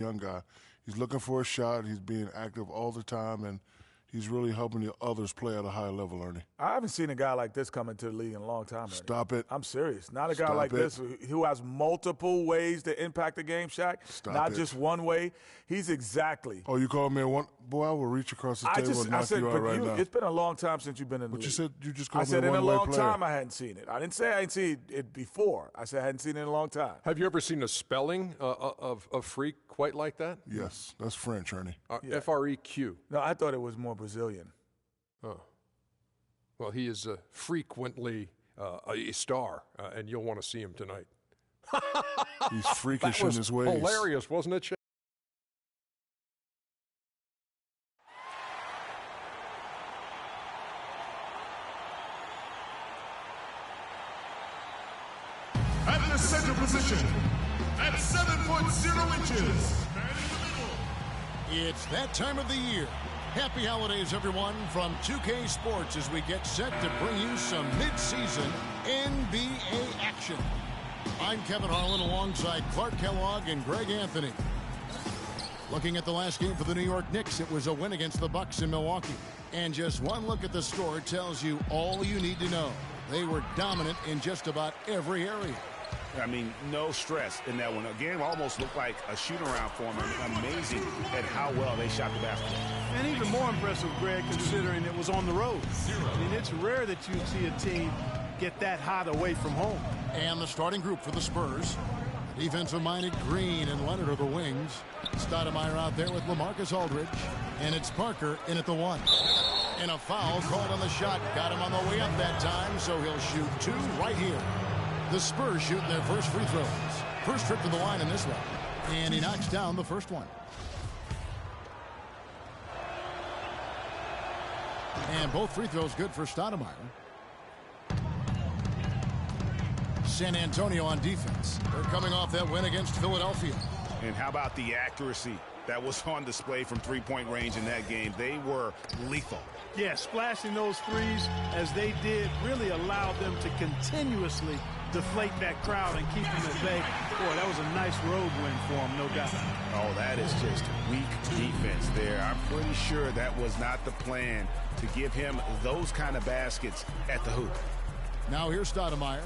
young guy. He's looking for a shot. He's being active all the time, and he's really helping the others play at a high level, Ernie. I haven't seen a guy like this come into the league in a long time, Ernie. Stop it. I'm serious. Not a guy like this who has multiple ways to impact the game, Shaq. Not just one way. He's exactly. Oh, you called me one? Boy, I will reach across the table and knock you out right now. It's been a long time since you've been in the league. But you said you just called me a one-way player. I said in a long time I hadn't seen it. I didn't say I hadn't seen it before. I said I hadn't seen it in a long time. Have you ever seen a spelling of freak quite like that? Yes. That's French, Ernie. F-R-E-Q. No, I thought it was more Brazilian. Oh. Well, he is frequently a star, and you'll want to see him tonight. He's freakish in his ways. Hilarious, wasn't it, Shaq? At the center position, at 7'0" inches, man in the middle. It's that time of the year. Happy holidays, everyone, from 2K Sports as we get set to bring you some mid-season NBA action. I'm Kevin Harlan alongside Clark Kellogg and Greg Anthony. Looking at the last game for the New York Knicks, it was a win against the Bucks in Milwaukee. And just one look at the score tells you all you need to know. They were dominant in just about every area. I mean, no stress in that one. The game almost looked like a shoot-around for them. Amazing at how well they shot the basketball. And even more impressive, Greg, considering it was on the road. I mean, it's rare that you see a team get that hot away from home. And the starting group for the Spurs. Defensive-minded Green and Leonard are the wings. Stoudemire out there with LaMarcus Aldridge. And it's Parker in at the one. And a foul called on the shot. Got him on the way up that time, so he'll shoot two right here. The Spurs shooting their first free throws. First trip to the line in this one. And he knocks down the first one. And both free throws good for Stoudemire. San Antonio on defense. They're coming off that win against Philadelphia. And how about the accuracy that was on display from three-point range in that game? They were lethal. Yeah, splashing those threes as they did really allowed them to continuously deflate that crowd and keep them at bay. Boy, that was a nice road win for them, no doubt. Oh, that is just weak defense there. I'm pretty sure that was not the plan to give him those kind of baskets at the hoop. Now here's Stoudemire.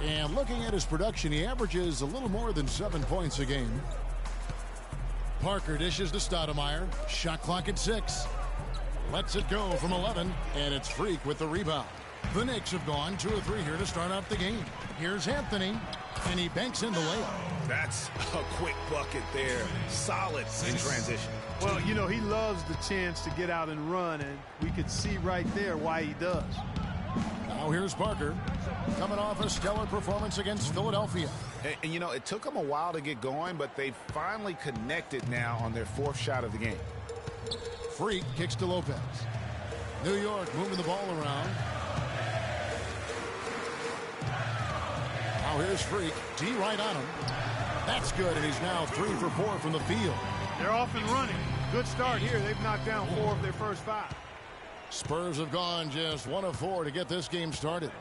And looking at his production, he averages a little more than 7 points a game. Parker dishes to Stoudemire. Shot clock at 6. Lets it go from 11, and it's Freak with the rebound. The Knicks have gone 2 of 3 here to start out the game. Here's Anthony, and he banks in the layup. That's a quick bucket there. Solid in transition. Well, you know, he loves the chance to get out and run, and we could see right there why he does. Now here's Parker, coming off a stellar performance against Philadelphia. And you know, it took them a while to get going, but they finally connected now on their 4th shot of the game. Freak kicks to Lopez. New York moving the ball around. Now here's Freak. D right on him. That's good, and he's now 3 for 4 from the field. They're off and running. Good start here. They've knocked down 4 of their first 5. Spurs have gone just 1 of 4 to get this game started.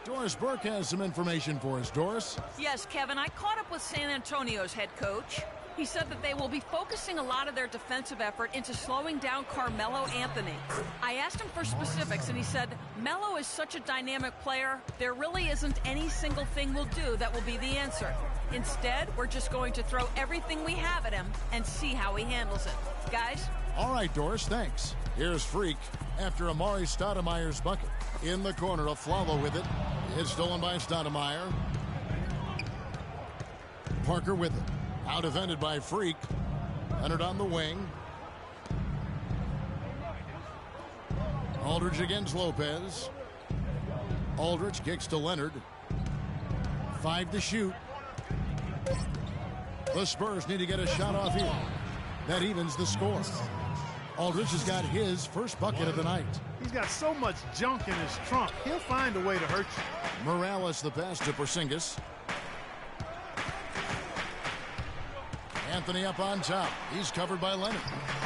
Doris Burke has some information for us. Doris? Yes, Kevin. I caught up with San Antonio's head coach. He said that they will be focusing a lot of their defensive effort into slowing down Carmelo Anthony. I asked him for specifics, and he said, Melo is such a dynamic player, there really isn't any single thing we'll do that will be the answer. Instead, we're just going to throw everything we have at him and see how he handles it. Guys? All right, Doris, thanks. Here's Freak after Amari Stoudemire's bucket. In the corner, Aflalo with it. It's stolen by Stoudemire. Parker with it. Out defended by Freak. Leonard on the wing. Aldridge against Lopez. Aldridge kicks to Leonard. 5 to shoot. The Spurs need to get a shot off here. That evens the score. Aldridge has got his first bucket of the night. He's got so much junk in his trunk. He'll find a way to hurt you. Morales the pass to Porzingis. Anthony up on top. He's covered by Leonard.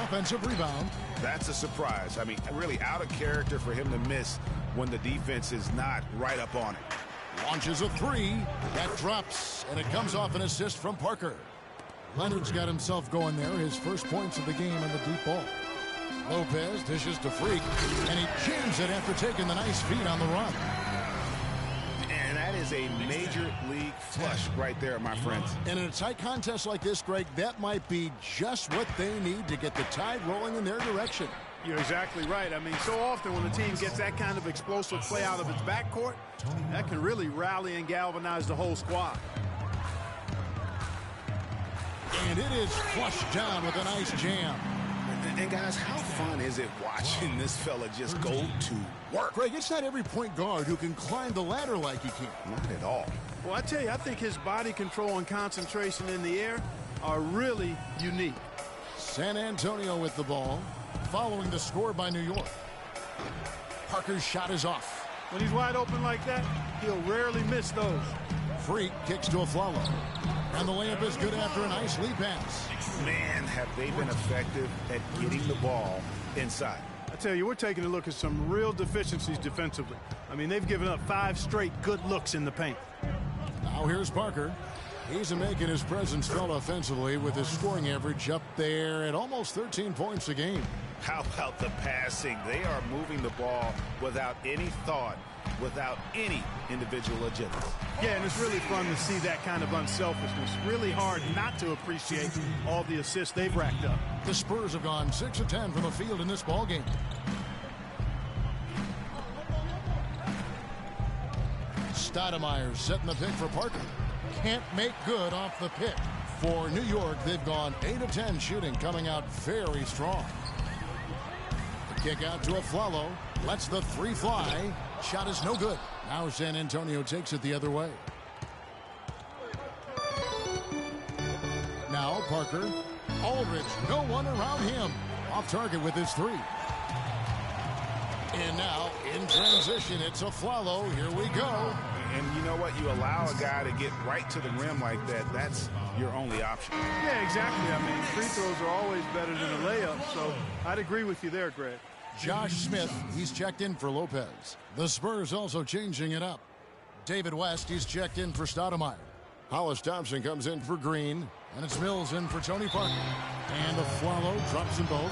Offensive rebound. That's a surprise. I mean, really out of character for him to miss when the defense is not right up on it. Launches a three. That drops, and it comes off an assist from Parker. Leonard's got himself going there. His first points of the game on the deep ball. Lopez dishes to Freak, and he jams it after taking the nice feed on the run. And that is a major league flush right there, my friends. And in a tight contest like this, Greg, that might be just what they need to get the tide rolling in their direction. You're exactly right. I mean, so often when a team gets that kind of explosive play out of its backcourt, that can really rally and galvanize the whole squad. And it is flushed down with a nice jam. And guys, how fun is it watching this fella just go to work? Greg, it's not every point guard who can climb the ladder like he can. Not at all. Well, I tell you, I think his body control and concentration in the air are really unique. San Antonio with the ball, following the score by New York. Parker's shot is off. When he's wide open like that, he'll rarely miss those. Freak kicks to Aflalo. And the layup is good after a nice lead pass. Man, have they been effective at getting the ball inside. I tell you, we're taking a look at some real deficiencies defensively. I mean, they've given up 5 straight good looks in the paint. Now here's Parker. He's making his presence felt offensively with his scoring average up there at almost 13 points a game. How about the passing? They are moving the ball without any thought, without any individual agenda. Yeah, and it's really fun to see that kind of unselfishness. Really hard not to appreciate all the assists they've racked up. The Spurs have gone 6 of 10 from the field in this ballgame. Stoudemire setting the pick for Parker. Can't make good off the pick. For New York, they've gone 8 of 10 shooting, coming out very strong. The kick out to Aflalo. Lets the three fly. Shot is no good. Now San Antonio takes it the other way. Now Parker. Aldridge, no one around him. Off target with his three. And now in transition, it's Aflalo. Here we go. And you know what? You allow a guy to get right to the rim like that. That's your only option. Yeah, exactly. I mean, free throws are always better than a layup. So I'd agree with you there, Greg. Josh Smith, he's checked in for Lopez. The Spurs also changing it up. David West, he's checked in for Stoudemire. Hollis Thompson comes in for Green. And it's Mills in for Tony Parker. And Aflalo drops them both.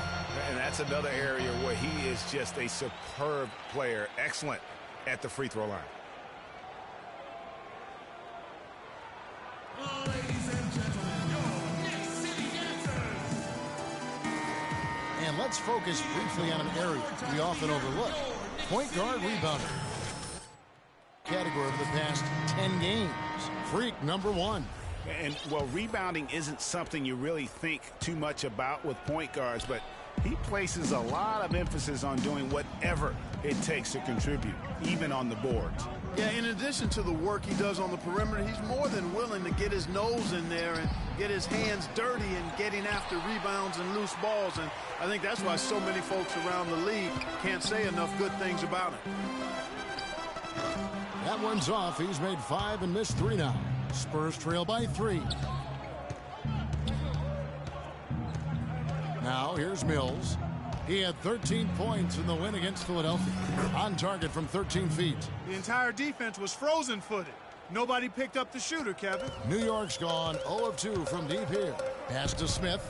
And that's another area where he is just a superb player. Excellent at the free throw line. Ladies and gentlemen, your Knicks City Dancers. And let's focus briefly on an area we often overlook. Point guard rebounder. Category of the past 10 games. Freak number 1. And, well, rebounding isn't something you really think too much about with point guards, but he places a lot of emphasis on doing whatever it takes to contribute, even on the boards. Yeah, in addition to the work he does on the perimeter, he's more than willing to get his nose in there and get his hands dirty and getting after rebounds and loose balls. And I think that's why so many folks around the league can't say enough good things about him. That one's off. He's made 5 and missed 3 now. Spurs trail by 3. Now here's Mills. He had 13 points in the win against Philadelphia. On target from 13 feet. The entire defense was frozen-footed. Nobody picked up the shooter, Kevin. New York's gone 0 of 2 from deep here. Pass to Smith.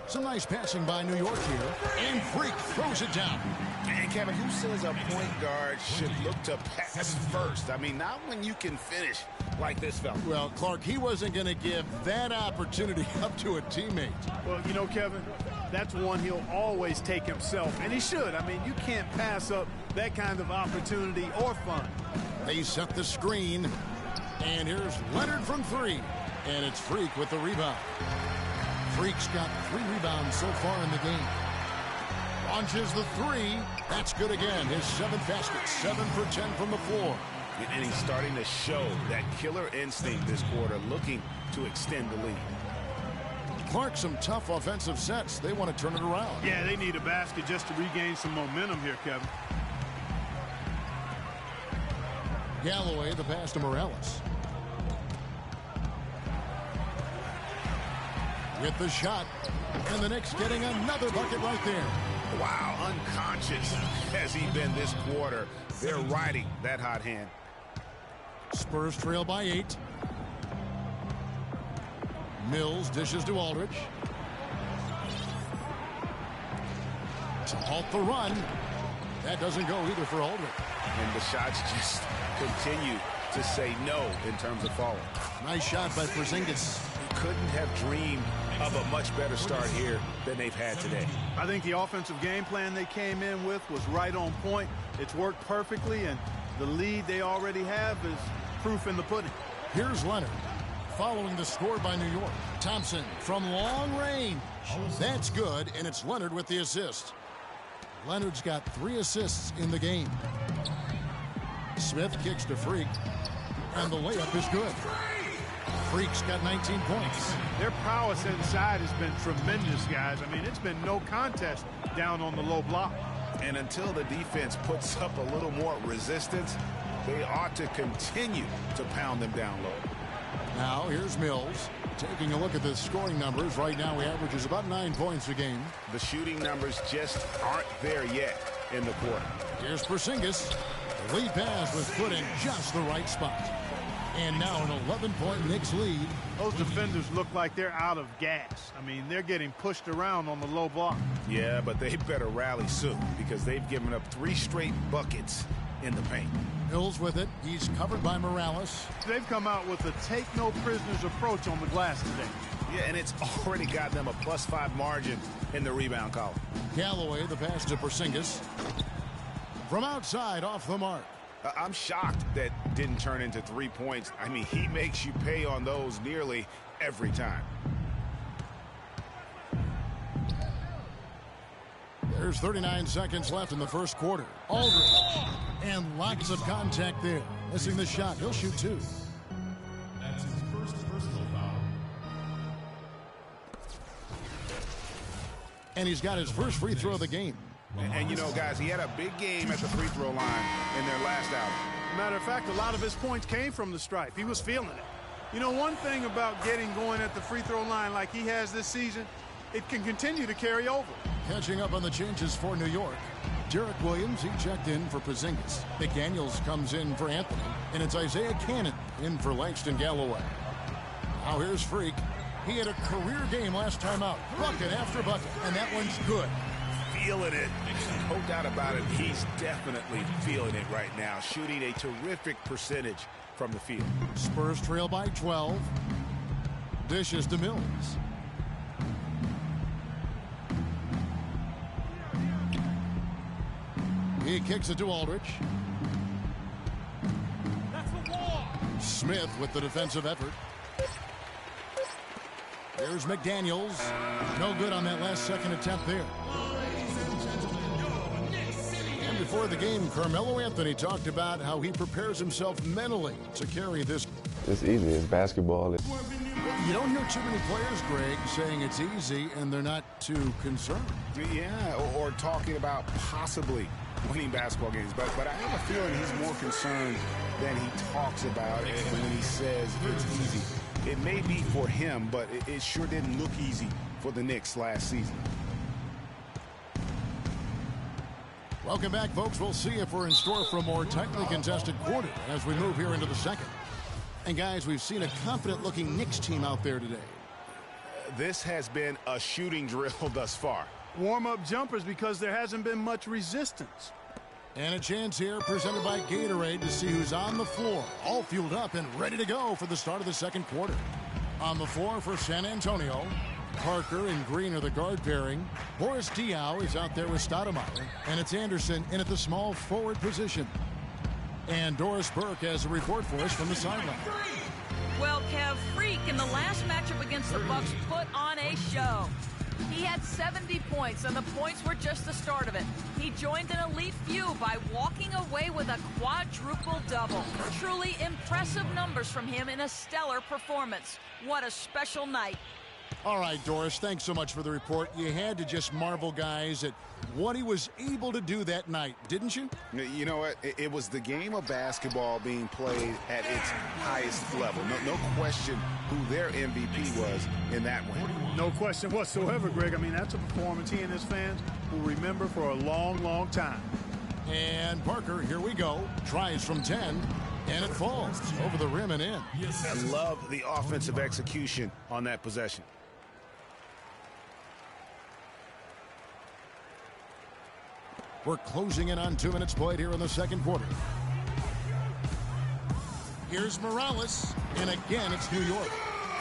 Some nice passing by New York here. And Freak throws it down. And Kevin, who says a point guard should look to pass first? I mean, not when you can finish like this fella. Well, Clark, he wasn't going to give that opportunity up to a teammate. Well, you know, Kevin, that's one he'll always take himself, and he should. I mean, you can't pass up that kind of opportunity or fun. They set the screen, and here's Leonard from 3, and it's Freak with the rebound. Freak's got 3 rebounds so far in the game. Launches the 3. That's good again. His 7th basket, 7 for 10 from the floor. And he's starting to show that killer instinct this quarter, looking to extend the lead. Clark, some tough offensive sets. They want to turn it around. Yeah, they need a basket just to regain some momentum here, Kevin. Galloway, the pass to Morales. With the shot. And the Knicks getting another bucket right there. Wow, unconscious has he been this quarter. They're riding that hot hand. Spurs trail by 8. Mills dishes to Aldridge. To halt the run. That doesn't go either for Aldridge. And the shots just continue to say no in terms of falling. Nice shot by Porzingis. Couldn't have dreamed of a much better start here than they've had today. I think the offensive game plan they came in with was right on point. It's worked perfectly, and the lead they already have is proof in the pudding. Here's Leonard following the score by New York. Thompson from long range. That's good, and it's Leonard with the assist. Leonard's got 3 assists in the game. Smith kicks to Freak, and the layup is good. Freak's got 19 points. Their prowess inside has been tremendous, guys. I mean, it's been no contest down on the low block. And until the defense puts up a little more resistance, they ought to continue to pound them down low. Now here's Mills. Taking a look at the scoring numbers, right now he averages about 9 points a game. The shooting numbers just aren't there yet in the quarter. Here's Porzingis. The lead pass was put in just the right spot. And now an 11-point Knicks lead. Those defenders look like they're out of gas. I mean, they're getting pushed around on the low block. Yeah, but they better rally soon because they've given up 3 straight buckets in the paint. Mills with it. He's covered by Morales. They've come out with a take-no-prisoners approach on the glass today. Yeah, and it's already got them a +5 margin in the rebound column. Galloway, the pass to Porzingis. From outside, off the mark. I'm shocked that didn't turn into 3 points. I mean, he makes you pay on those nearly every time. There's 39 seconds left in the first quarter. Aldridge. And lots of contact there. Missing the shot. He'll shoot 2. That's his first personal foul. And he's got his first free throw of the game. And you know, guys, he had a big game at the free throw line in their last outing. Matter of fact, a lot of his points came from the stripe. He was feeling it. You know, one thing about getting going at the free throw line like he has this season, it can continue to carry over. Catching up on the changes for New York. Derek Williams, he checked in for Porzingis. McDaniels comes in for Anthony. And it's Isaiah Cannon in for Langston Galloway. Now here's Freak. He had a career game last time out. Bucket after bucket. And that one's good. Feeling it. No doubt about it. He's definitely feeling it right now. Shooting a terrific percentage from the field. Spurs trail by 12. Dishes to Mills. He kicks it to Aldridge. That's the wall. Smith with the defensive effort. Here's McDaniels. No good on that last second attempt there. And before the game, Carmelo Anthony talked about how he prepares himself mentally to carry this. It's easy. It's basketball. You don't hear too many players, Greg, saying it's easy and they're not too concerned. Yeah, or talking about possibly winning basketball games. But I have a feeling he's more concerned than he talks about it when he says it's easy. It may be for him, but it sure didn't look easy for the Knicks last season. Welcome back, folks. We'll see if we're in store for a more tightly contested quarter as we move here into the second. And, guys, we've seen a confident-looking Knicks team out there today. This has been a shooting drill thus far. Warm-up jumpers because there hasn't been much resistance. And a chance here presented by Gatorade to see who's on the floor, all fueled up and ready to go for the start of the second quarter. On the floor for San Antonio, Parker and Green are the guard pairing. Boris Diaw is out there with Stoudemire, and it's Anderson in at the small forward position. And Doris Burke has a report for us from the sideline. Well, Kev, Freak in the last matchup against the Bucks put on a show. He had 70 points, and the points were just the start of it. He joined an elite few by walking away with a quadruple double. Truly impressive numbers from him in a stellar performance. What a special night. All right, Doris, thanks so much for the report. You had to just marvel, guys, at what he was able to do that night, didn't you? You know what? It was the game of basketball being played at its highest level. No question who their MVP was in that win. No question whatsoever, Greg. I mean, that's a performance he and his fans will remember for a long, long time. And Parker, here we go. Tries from 10. And it falls over the rim and in. I love the offensive execution on that possession. We're closing in on 2 minutes played here in the second quarter. Here's Morales, and again it's New York.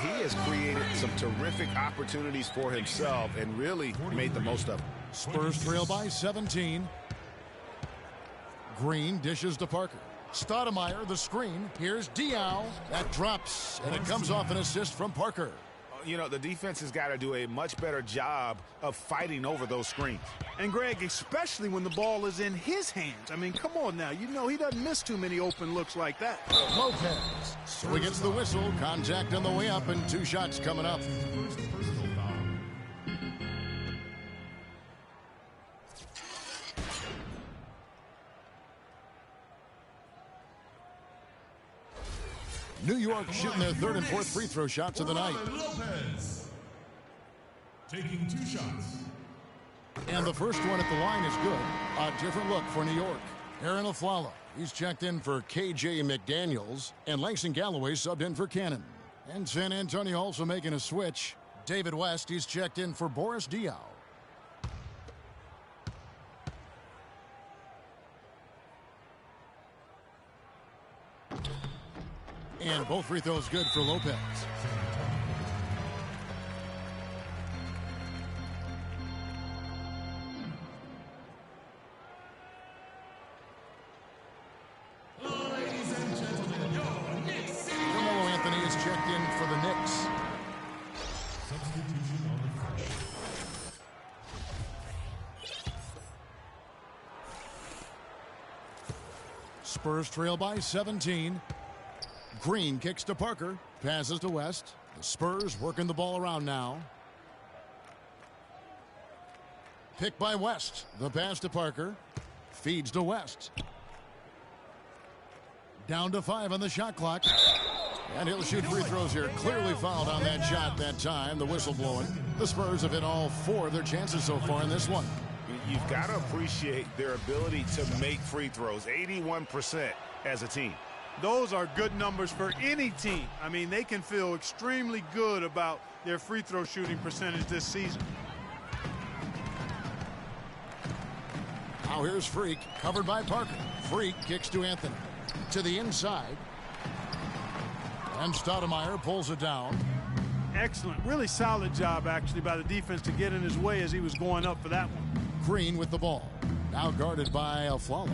He has created some terrific opportunities for himself and really made the most of them. Spurs trail by 17. Green dishes to Parker. Stoudemire, the screen. Here's Diaw. That drops, and it comes off an assist from Parker. You know, the defense has got to do a much better job of fighting over those screens. And, Greg, especially when the ball is in his hands. I mean, come on now. You know he doesn't miss too many open looks like that. Lopez. So he gets the whistle. Contact on the way up, and 2 shots coming up. New York shooting their 3rd and 4th free throw shots of the night. Lopez taking 2 shots. And the first one at the line is good. A different look for New York. Aaron Aflalo, he's checked in for KJ McDaniels, and Langston Galloway subbed in for Cannon. And San Antonio also making a switch. David West, he's checked in for Boris Diaw. And both free throws good for Lopez. Ladies and gentlemen, your Knicks. Carmelo Anthony is checked in for the Knicks. Substitution on the floor. Spurs trail by 17. Green kicks to Parker. Passes to West. The Spurs working the ball around now. Picked by West. The pass to Parker. Feeds to West. Down to 5 on the shot clock. And he'll shoot free throws here. Clearly fouled on that shot that time. The whistle blowing. The Spurs have hit all 4 of their chances so far in this one. You've got to appreciate their ability to make free throws. 81% as a team. Those are good numbers for any team. I mean, they can feel extremely good about their free throw shooting percentage this season. Now here's Freak, covered by Parker. Freak kicks to Anthony. To the inside. And Stoudemire pulls it down. Excellent. Really solid job, actually, by the defense to get in his way as he was going up for that one. Green with the ball. Now guarded by Aflalo.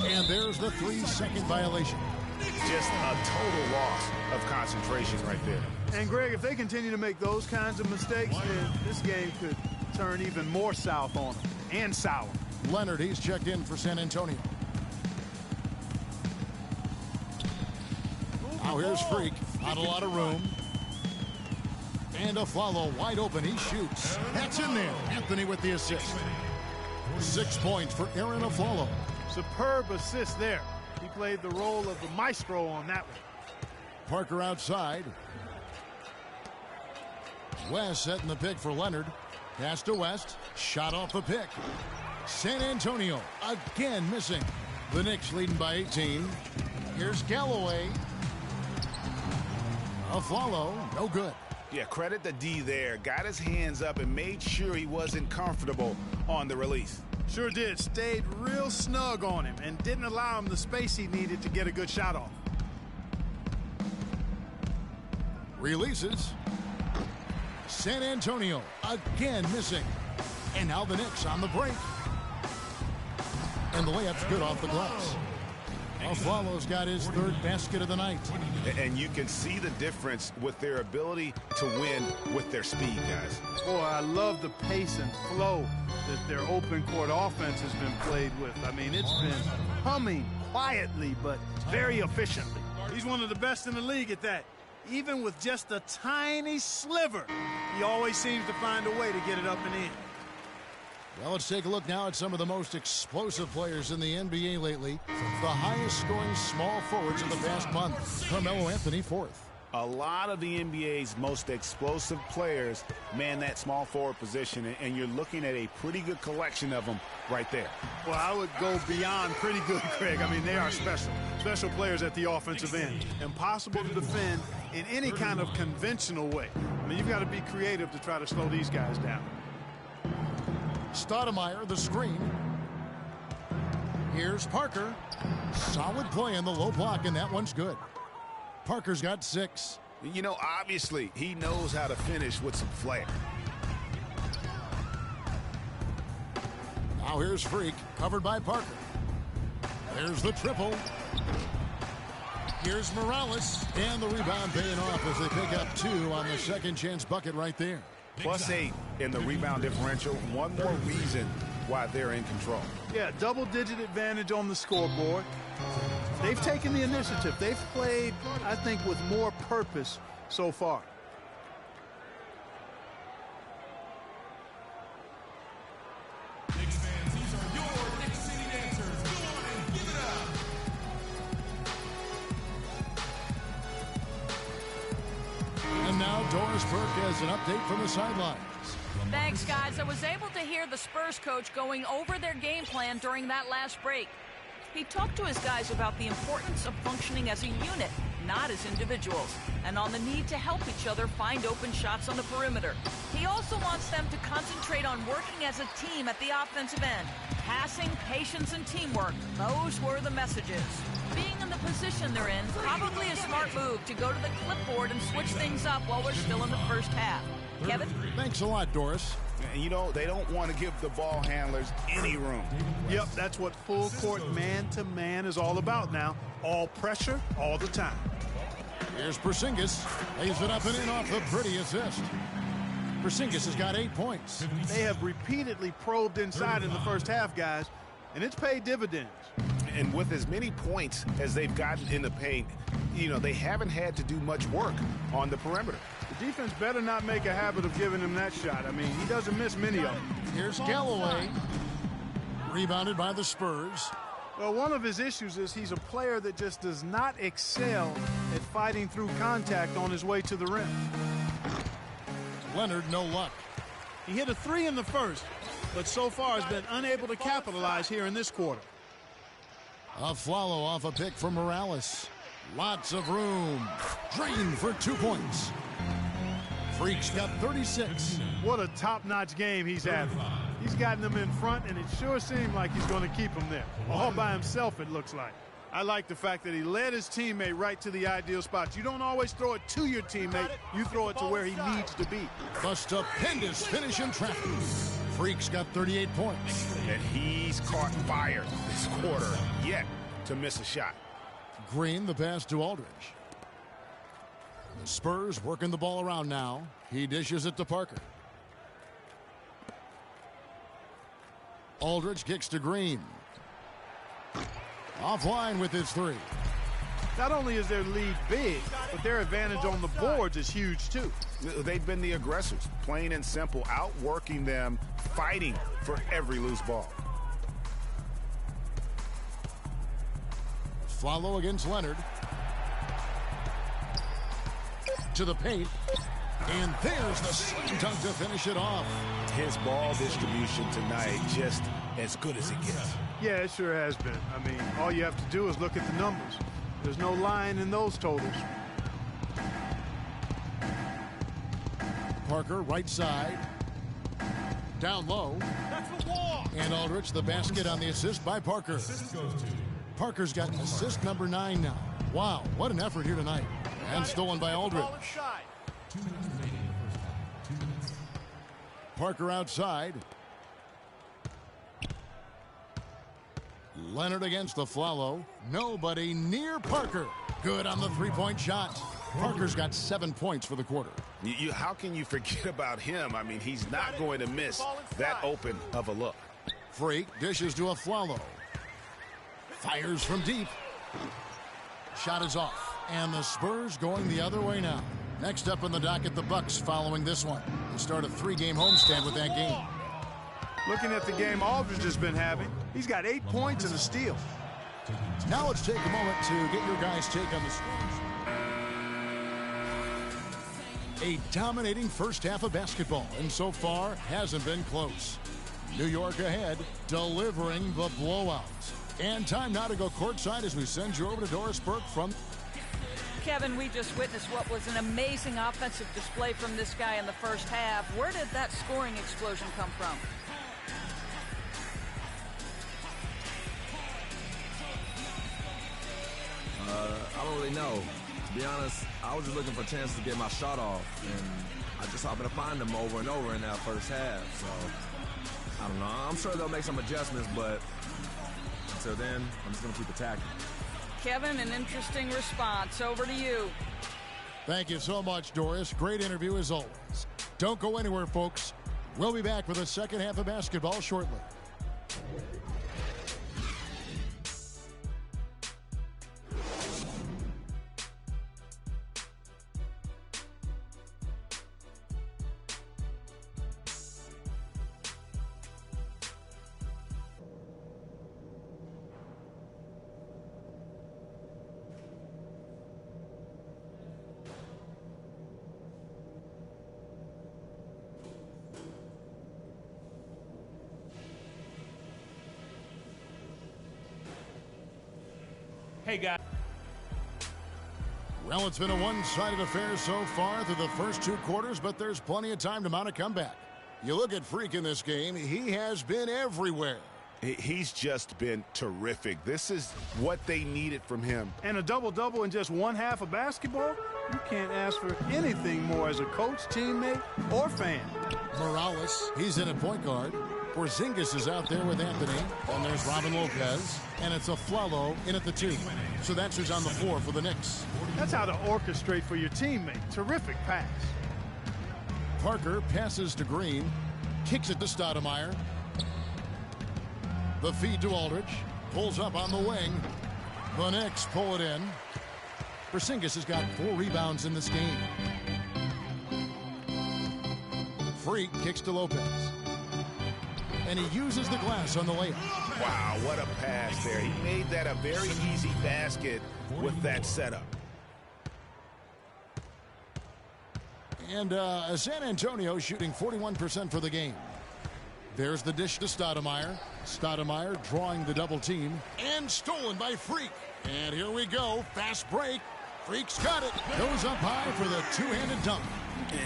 And there's the 3-second violation. Just a total loss of concentration right there. And, Greg, if they continue to make those kinds of mistakes, then this game could turn even more south on them. And sour. Leonard, he's checked in for San Antonio. Now here's Freak. Not a lot of room. And Aflalo wide open. He shoots. That's in there. Anthony with the assist. 6 points for Aaron Aflalo. Superb assist there. He played the role of the maestro on that one. Parker outside. West setting the pick for Leonard. Pass to West. Shot off the pick. San Antonio again missing. The Knicks leading by 18. Here's Galloway. Aflalo, no good. Yeah, credit the D there. Got his hands up and made sure he wasn't comfortable on the release. Sure did. Stayed real snug on him and didn't allow him the space he needed to get a good shot off. Releases. San Antonio again missing. And now the Knicks on the break. And the layup's good off the glass. Aflalo's got his 3rd basket of the night. And you can see the difference with their ability to win with their speed, guys. Boy, I love the pace and flow that their open court offense has been played with. I mean, it's been humming quietly, but very efficiently. He's one of the best in the league at that. Even with just a tiny sliver, he always seems to find a way to get it up and in. Well, let's take a look now at some of the most explosive players in the NBA lately. The highest scoring small forwards of the past month. Carmelo Anthony 4th. A lot of the NBA's most explosive players man that small forward position, and you're looking at a pretty good collection of them right there. Well, I would go beyond pretty good, Craig. I mean, they are special players at the offensive end. Impossible to defend in any kind of conventional way. I mean, you've got to be creative to try to slow these guys down. Stoudemire, the screen. Here's Parker. Solid play in the low block, and that one's good. Parker's got 6. You know, obviously, he knows how to finish with some flair. Now here's Freak, covered by Parker. There's the triple. Here's Morales, and the rebound paying off as they pick up 2 on the second chance bucket right there. +8 in the rebound differential. One more reason why they're in control. Yeah, double-digit advantage on the scoreboard. They've taken the initiative. They've played, I think, with more purpose so far. Knicks fans, these are your Knicks City dancers. Go on and give it up. And now Doris Burke has an update from the sidelines. Thanks, guys. I was able to hear the Spurs coach going over their game plan during that last break. He talked to his guys about the importance of functioning as a unit, not as individuals, and on the need to help each other find open shots on the perimeter. He also wants them to concentrate on working as a team at the offensive end. Passing, patience, and teamwork, those were the messages. Being in the position they're in, probably a smart move to go to the clipboard and switch things up while we're still in the first half. Kevin? Thanks a lot, Doris. You know, they don't want to give the ball handlers any room. Yep, that's what full court man-to-man is all about now. All pressure, all the time. Here's Porzingis. Lays it up and in off the pretty assist. Porzingis has got 8 points. They have repeatedly probed inside in the first half, guys, and it's paid dividends. And with as many points as they've gotten in the paint, you know, they haven't had to do much work on the perimeter. The defense better not make a habit of giving him that shot. I mean, he doesn't miss many of them. Here's Galloway. Rebounded by the Spurs. Well, one of his issues is he's a player that just does not excel at fighting through contact on his way to the rim. Leonard, no luck. He hit a 3 in the first, but so far has been unable to capitalize here in this quarter. Afflalo off a pick from Morales. Lots of room. Drained for 2 points. Freak's got 36. What a top-notch game he's having. He's gotten them in front, and it sure seemed like he's going to keep them there. All by himself, it looks like. I like the fact that he led his teammate right to the ideal spots. You don't always throw it to your teammate. You throw it to where he needs to be. A stupendous finish in traffic. Freak's got 38 points. And he's caught fire this quarter, yet to miss a shot. Green, the pass to Aldridge. The Spurs working the ball around now. He dishes it to Parker. Aldridge kicks to Green. Offline with his 3. Not only is their lead big, but their advantage on the boards is huge too. They've been the aggressors, plain and simple, outworking them, fighting for every loose ball. Follow against Leonard. To the paint. And there's the slam dunk to finish it off. His ball distribution tonight just as good as it gets. Yeah, it sure has been. I mean, all you have to do is look at the numbers. There's no line in those totals. Parker, right side. Down low. And Aldridge, the basket on the assist by Parker. Parker's got assist number 9 now. Wow, what an effort here tonight. And stolen by Aldridge. Parker outside. Leonard against the Afflalo. Nobody near Parker. Good on the 3-point shot. Parker's got 7 points for the quarter. How can you forget about him? I mean, he's not going to miss that open of a look. Freak dishes to Afflalo. Fires from deep. Shot is off. And the Spurs going the other way now. Next up in the docket, the Bucks following this one. They start a 3-game homestand with that game. Looking at the game Aldridge has been having, he's got 8 points and a steal. Now let's take a moment to get your guys' take on the scores. A dominating first half of basketball, and so far hasn't been close. New York ahead, delivering the blowout. And time now to go courtside as we send you over to Doris Burke from... Kevin, we just witnessed what was an amazing offensive display from this guy in the first half. Where did that scoring explosion come from? I don't really know. To be honest, I was just looking for a chance to get my shot off, and I just happened to find them over and over in that first half. So, I don't know. I'm sure they'll make some adjustments, but until then, I'm just going to keep attacking. Kevin, an interesting response. Over to you. Thank you so much, Doris. Great interview as always. Don't go anywhere, folks. We'll be back with the second half of basketball shortly. Hey, guys. Well, it's been a one-sided affair so far through the first two quarters, but there's plenty of time to mount a comeback. You look at Freak in this game, he has been everywhere. He's just been terrific. This is what they needed from him. And a double-double in just one half of basketball? You can't ask for anything more as a coach, teammate, or fan. Morales, he's in at point guard. Porzingis is out there with Anthony. And there's Robin Lopez. And it's a Flalo in at the 2. So that's who's on the floor for the Knicks. That's how to orchestrate for your teammate. Terrific pass. Parker passes to Green. Kicks it to Stoudemire. The feed to Aldridge. Pulls up on the wing. The Knicks pull it in. Porzingis has got 4 rebounds in this game. Freak kicks to Lopez. And he uses the glass on the layup. Wow, what a pass there. He made that a very easy basket with that setup. And San Antonio shooting 41% for the game. There's the dish to Stoudemire. Stoudemire drawing the double team. And stolen by Freak. And here we go. Fast break. Freak's got it. Goes up high for the two-handed dunk.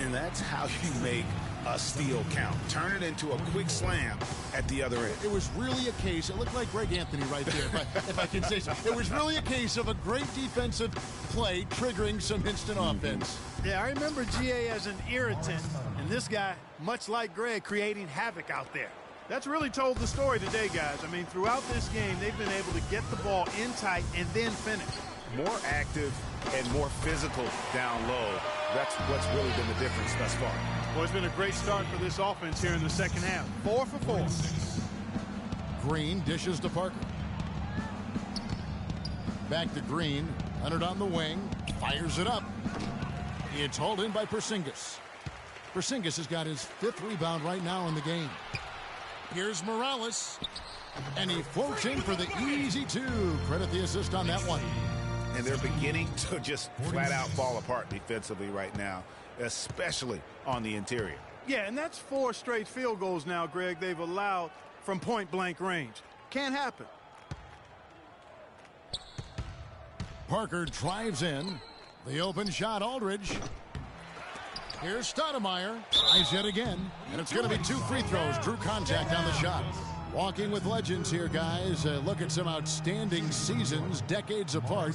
And that's how you make a steal count. Turn it into a quick slam at the other end. It was really a case, it looked like Greg Anthony right there, if I can say so. It was really a case of a great defensive play triggering some instant offense. Yeah, I remember GA as an irritant, and this guy, much like Greg, creating havoc out there. That's really told the story today, guys. I mean, throughout this game, they've been able to get the ball in tight and then finish. More active and more physical down low. That's what's really been the difference thus far. Well, it's been a great start for this offense here in the second half. 4 for 4. Green dishes to Parker. Back to Green. Leonard on the wing. Fires it up. It's hauled in by Porzingis. Porzingis has got his 5th rebound right now in the game. Here's Morales. And he floats in for the easy 2. Credit the assist on that one. And they're beginning to just flat out fall apart defensively right now, especially on the interior. Yeah, and that's 4 straight field goals now, Greg, they've allowed from point-blank range. Can't happen. Parker drives in. The open shot, Aldridge. Here's Stoudemire. Tries yet again. And it's going to be 2 free throws. Drew contact on the shot. Walking with legends here, guys. Look at some outstanding seasons, decades apart,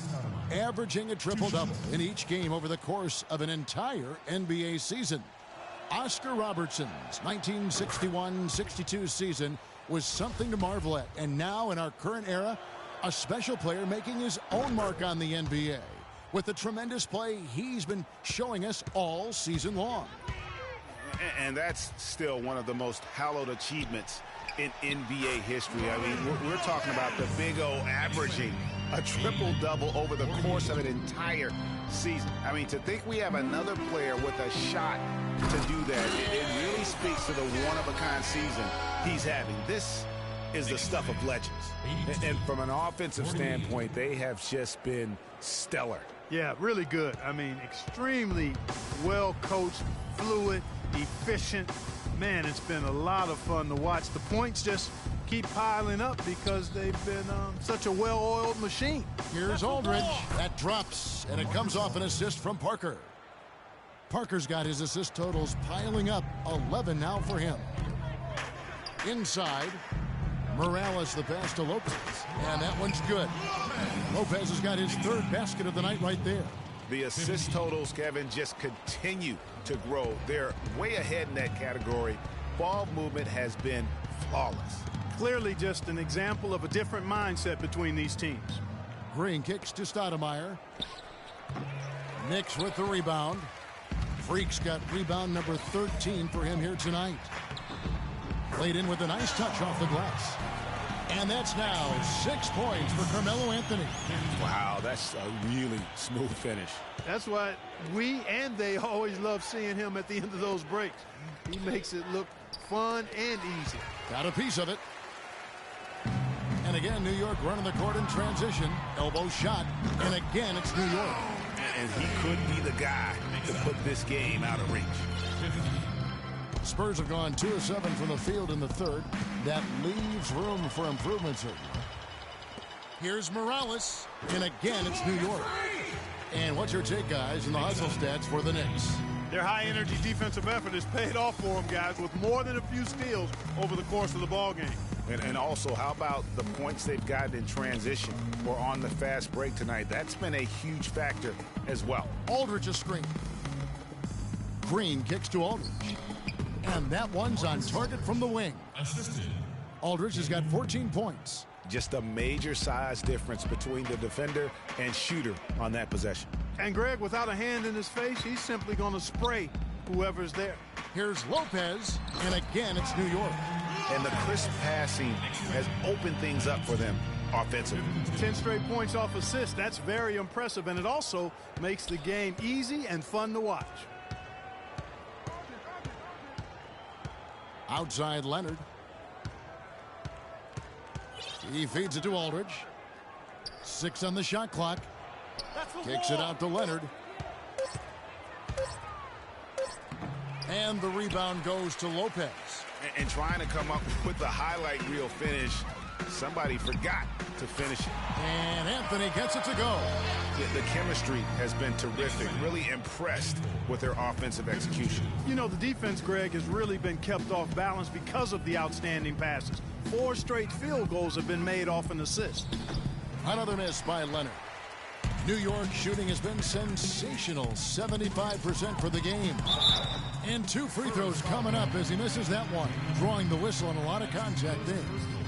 averaging a triple-double in each game over the course of an entire NBA season. Oscar Robertson's 1961-62 season was something to marvel at. And now, in our current era, a special player making his own mark on the NBA with the tremendous play he's been showing us all season long. And that's still one of the most hallowed achievements in NBA history. I mean, we're talking about the Big O averaging a triple-double over the course of an entire season. I mean, to think we have another player with a shot to do that, it really speaks to the one-of-a-kind season he's having. This is the stuff of legends. And from an offensive standpoint, they have just been stellar Yeah, really good. I mean, extremely well coached, fluid, efficient. Man, it's been a lot of fun to watch. The points just keep piling up because they've been such a well-oiled machine. Here's Aldridge. That drops, and it comes off an assist from Parker. Parker's got his assist totals piling up, 11 now for him. Inside, Morales the pass to Lopez, and that one's good. Lopez has got his third basket of the night right there. The assist totals, Kevin, just continue to grow. They're way ahead in that category. Ball movement has been flawless. Clearly just an example of a different mindset between these teams. Green kicks to Stoudemire. Knicks with the rebound. Freak's got rebound number 13 for him here tonight. Played in with a nice touch off the glass. And that's now 6 points for Carmelo Anthony. Wow, that's a really smooth finish. That's why we and they always love seeing him at the end of those breaks. He makes it look fun and easy. Got a piece of it. And again, New York running the court in transition. Elbow shot. And again, it's New York. And he could be the guy to put this game out of reach. Spurs have gone 2 of 7 from the field in the third. That leaves room for improvement, certainly. Here's Morales. And again, it's New York. And what's your take, guys, in the hustle stats for the Knicks? Their high-energy defensive effort has paid off for them, guys, with more than a few steals over the course of the ball game. And also, how about the points they've gotten in transition or on the fast break tonight? That's been a huge factor as well. Aldridge a screen. Green kicks to Aldridge. And that one's on target from the wing. Aldridge has got 14 points. Just a major size difference between the defender and shooter on that possession. And Greg, without a hand in his face, he's simply going to spray whoever's there. Here's Lopez, and again, it's New York. And the crisp passing has opened things up for them offensively. 10 straight points off assists. That's very impressive, and it also makes the game easy and fun to watch. Outside Leonard. He feeds it to Aldridge. 6 on the shot clock. Kicks it out to Leonard. And the rebound goes to Lopez. And trying to come up with the highlight reel finish, somebody forgot to finish it. And Anthony gets it to go. The chemistry has been terrific. Really impressed with their offensive execution. You know, the defense, Greg, has really been kept off balance because of the outstanding passes. 4 straight field goals have been made off an assist. Another miss by Leonard. New York shooting has been sensational, 75% for the game. And 2 free throws coming up as he misses that one, drawing the whistle and a lot of contact there.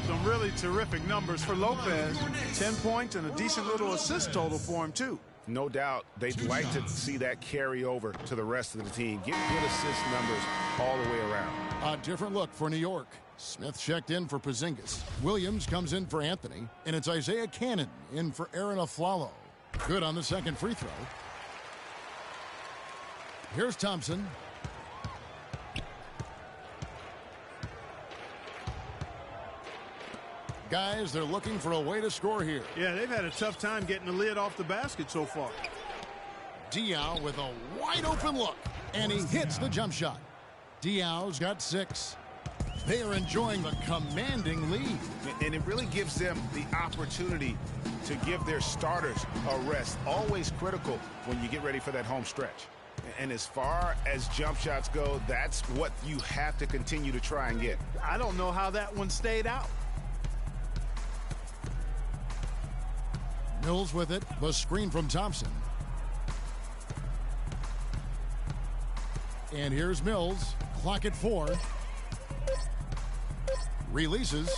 Some really terrific numbers for Lopez. 10 points and a decent little assist total for him, too. No doubt they'd like to see that carry over to the rest of the team. Get good assist numbers all the way around. A different look for New York. Smith checked in for Porzingis. Williams comes in for Anthony. And it's Isaiah Cannon in for Aaron Aflalo. Good on the second free throw. Here's Thompson. Guys, they're looking for a way to score here. Yeah, they've had a tough time getting the lid off the basket so far. Diaw with a wide open look, and he hits the jump shot. Diaw's got 6. They are enjoying the commanding lead. And it really gives them the opportunity to give their starters a rest. Always critical when you get ready for that home stretch. And as far as jump shots go, that's what you have to continue to try and get. I don't know how that one stayed out. Mills with it. The screen from Thompson. And here's Mills. Clock at 4. Releases.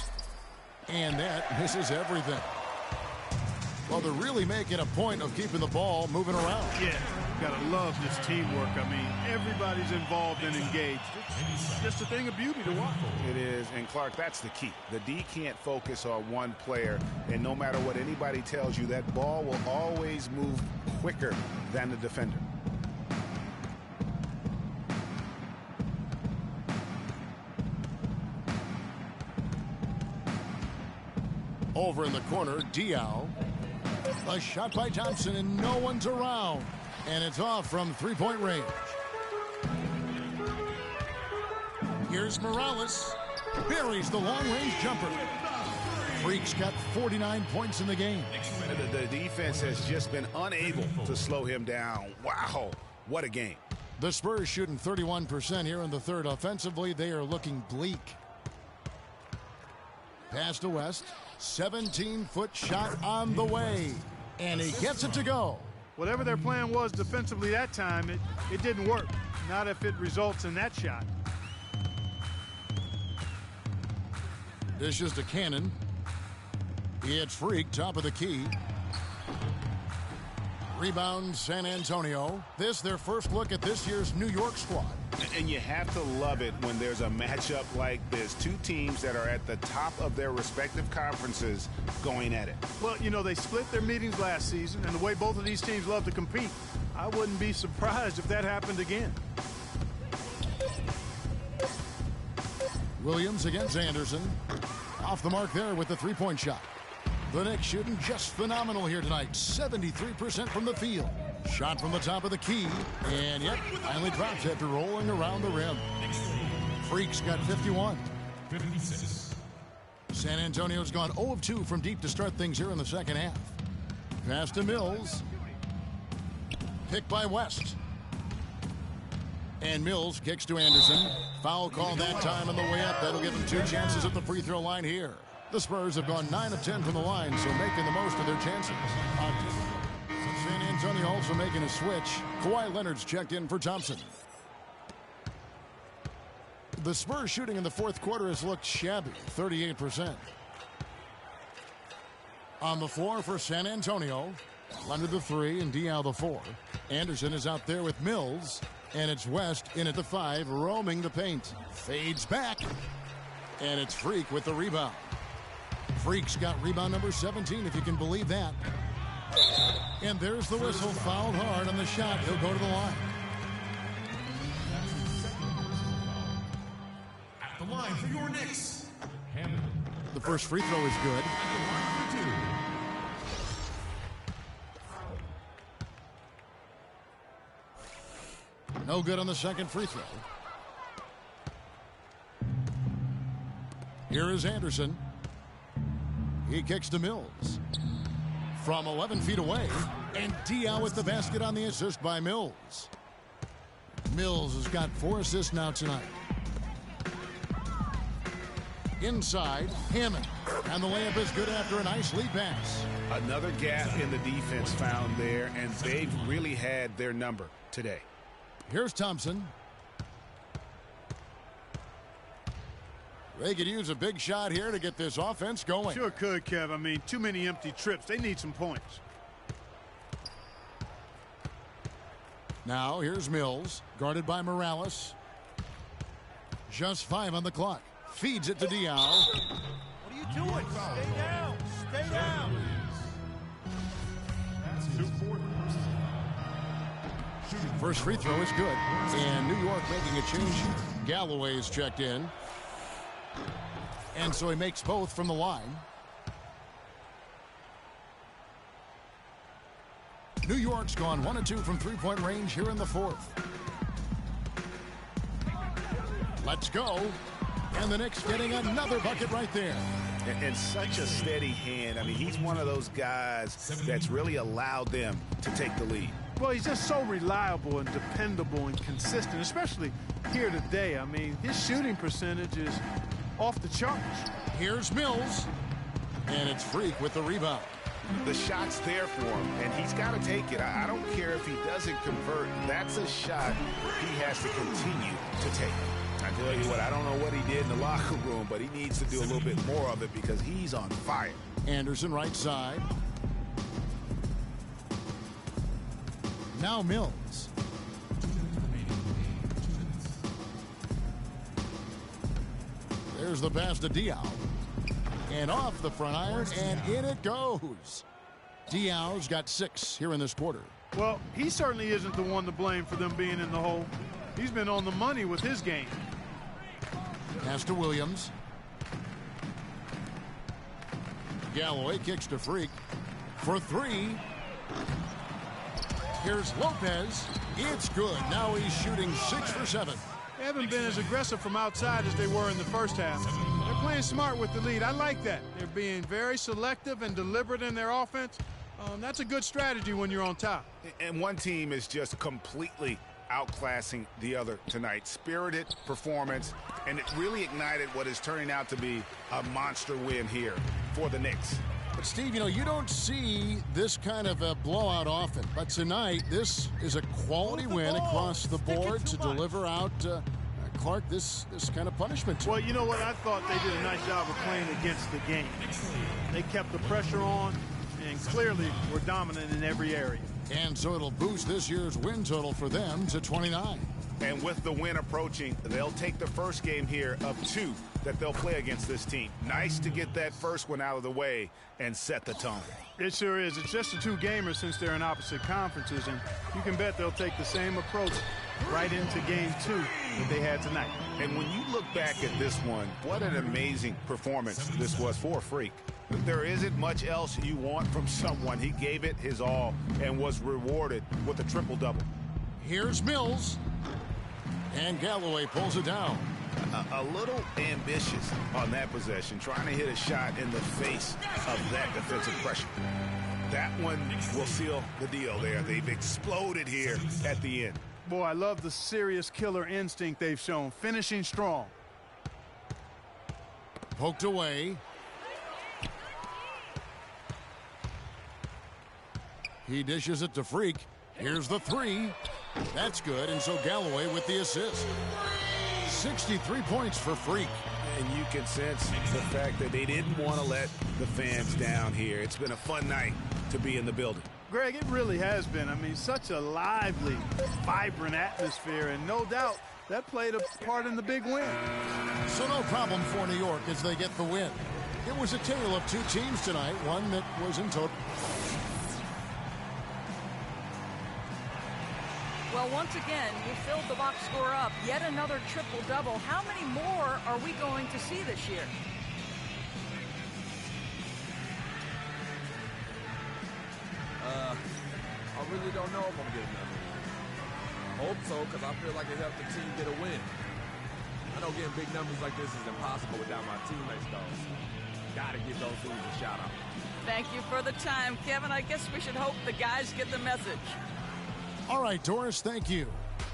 And that misses everything. Well, they're really making a point of keeping the ball moving around. Yeah, gotta love this teamwork. I mean, everybody's involved and engaged. It's just a thing of beauty to watch. It is, and Clark, that's the key. The D can't focus on one player, and no matter what anybody tells you, that ball will always move quicker than the defender. Over in the corner, Diaw. A shot by Thompson, and no one's around. And it's off from three-point range. Here's Morales. Buries the long-range jumper. Freak's got 49 points in the game. The defense has just been unable to slow him down. Wow, what a game. The Spurs shooting 31% here in the third. Offensively, they are looking bleak. Pass to West. 17-foot shot on the way. And he gets it to go. Whatever their plan was defensively that time, it didn't work. Not if it results in that shot. Dishes to Cannon. It's Freak, top of the key. Rebound, San Antonio. This, their first look at this year's New York squad. And you have to love it when there's a matchup like this. Two teams that are at the top of their respective conferences going at it. Well, you know, they split their meetings last season, and the way both of these teams love to compete, I wouldn't be surprised if that happened again. Williams against Anderson. Off the mark there with the three-point shot. The Knicks shooting just phenomenal here tonight. 73% from the field. Shot from the top of the key. And yet, finally drops after rolling around the rim. Freak's got 51. 56. San Antonio's gone 0 of 2 from deep to start things here in the second half. Pass to Mills. Picked by West. And Mills kicks to Anderson. Foul call that time on the way up. That'll give him 2 chances at the free throw line here. The Spurs have gone 9 of 10 from the line, so making the most of their chances. San Antonio also making a switch. Kawhi Leonard's checked in for Thompson. The Spurs shooting in the fourth quarter has looked shabby, 38%. On the floor for San Antonio, Leonard the 3 and Diaw the 4. Anderson is out there with Mills, and it's West in at the 5, roaming the paint. Fades back, and it's Freak with the rebound. Freak's got rebound number 17, if you can believe that. And there's the whistle, fouled hard on the shot. He'll go to the line. At the line for your Knicks. The first free throw is good. No good on the second free throw. Here is Anderson. He kicks to Mills. From 11 feet away, and Diaw with the basket on the assist by Mills. Mills has got 4 assists now tonight. Inside, Hammond. And the layup is good after a nice lead pass. Another gap in the defense found there, and they've really had their number today. Here's Thompson. They could use a big shot here to get this offense going. Sure could, Kev. I mean, too many empty trips. They need some points. Now, here's Mills, guarded by Morales. Just 5 on the clock. Feeds it to Diaw. What are you doing? Stay down. Stay down. First free throw is good. And New York making a change. Galloway's checked in. And so he makes both from the line. New York's gone 1 of 2 from three-point range here in the fourth. Let's go. And the Knicks getting another bucket right there. And such a steady hand. I mean, he's one of those guys that's really allowed them to take the lead. Well, he's just so reliable and dependable and consistent, especially here today. I mean, his shooting percentage is off the charts. Here's Mills. And it's Freak with the rebound. The shot's there for him, and he's got to take it. I don't care if he doesn't convert. That's a shot he has to continue to take. I tell you what, I don't know what he did in the locker room, but he needs to do a little bit more of it because he's on fire. Anderson right side. Now Mills. There's the pass to Diaw. And off the front iron, and in it goes. Diaw's got 6 here in this quarter. Well, he certainly isn't the one to blame for them being in the hole. He's been on the money with his game. Pass to Williams. Galloway kicks to Freak. for three. Here's Lopez. It's good. Now he's shooting 6 for 7. They haven't been as aggressive from outside as they were in the first half. They're playing smart with the lead. I like that. They're being very selective and deliberate in their offense. That's a good strategy when you're on top. And one team is just completely outclassing the other tonight. Spirited performance, and it really ignited what is turning out to be a monster win here for the Knicks. But, Steve, you don't see this kind of a blowout often. But tonight, this is a quality win across the board to deliver out, Clark, this kind of punishment. Well, you know what? I thought they did a nice job of playing against the game. They kept the pressure on and clearly were dominant in every area. And so it'll boost this year's win total for them to 29. And with the win approaching, they'll take the first game here of 2 that they'll play against this team. Nice to get that first one out of the way and set the tone. It sure is. It's just the 2 gamers since they're in opposite conferences, and you can bet they'll take the same approach right into game 2 that they had tonight. And when you look back at this one, what an amazing performance this was for Freak. There isn't much else you want from someone. He gave it his all and was rewarded with a triple-double. Here's Mills. And Galloway pulls it down. A little ambitious on that possession, trying to hit a shot in the face of that defensive pressure. That one will seal the deal there. They've exploded here at the end. Boy, I love the serious killer instinct they've shown, finishing strong. Poked away. He dishes it to Freak. Here's the 3. That's good, and so Galloway with the assist. 63 points for Freak. And you can sense the fact that they didn't want to let the fans down here. It's been a fun night to be in the building. Greg, it really has been. I mean, such a lively, vibrant atmosphere, and no doubt that played a part in the big win. So no problem for New York as they get the win. It was a tale of 2 teams tonight, one that was in total. Well, once again, we filled the box score up. Yet another triple-double. How many more are we going to see this year? I really don't know if I'm getting another one. Hope so, because I feel like it helped the team get a win. I know getting big numbers like this is impossible without my teammates, though. So gotta give those dudes a shout-out. Thank you for the time, Kevin. I guess we should hope the guys get the message. All right, Doris, thank you.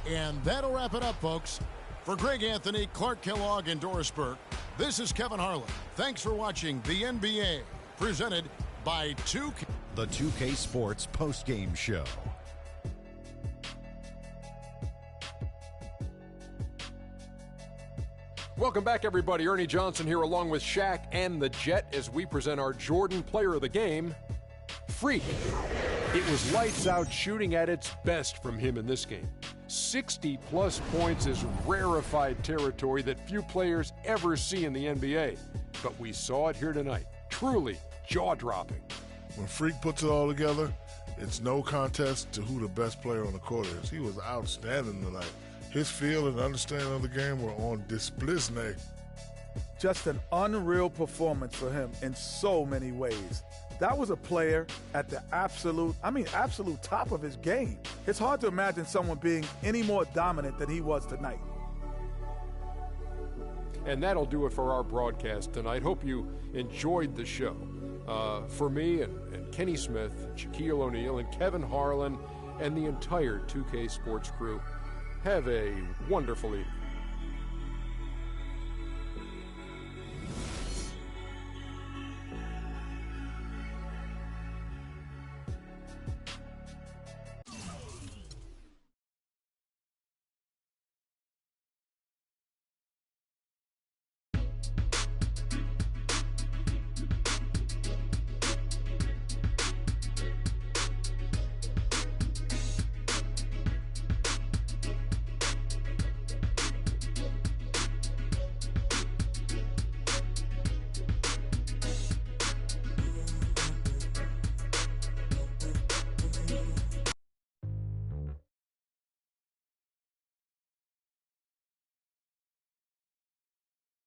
And that'll wrap it up, folks. For Greg Anthony, Clark Kellogg, and Doris Burke, this is Kevin Harlan. Thanks for watching the NBA, presented by 2K. The 2K Sports postgame show. Welcome back, everybody. Ernie Johnson here along with Shaq and the Jet as we present our Jordan Player of the Game, Freak. It was lights out shooting at its best from him in this game. 60-plus points is rarefied territory that few players ever see in the NBA. But we saw it here tonight. Truly jaw-dropping. When Freak puts it all together, it's no contest to who the best player on the court is. He was outstanding tonight. His feel and understanding of the game were on display. Just an unreal performance for him in so many ways. That was a player at the absolute top of his game. It's hard to imagine someone being any more dominant than he was tonight. And that'll do it for our broadcast tonight. Hope you enjoyed the show. For me and Kenny Smith, Shaquille O'Neal, and Kevin Harlan, and the entire 2K Sports crew, have a wonderful evening.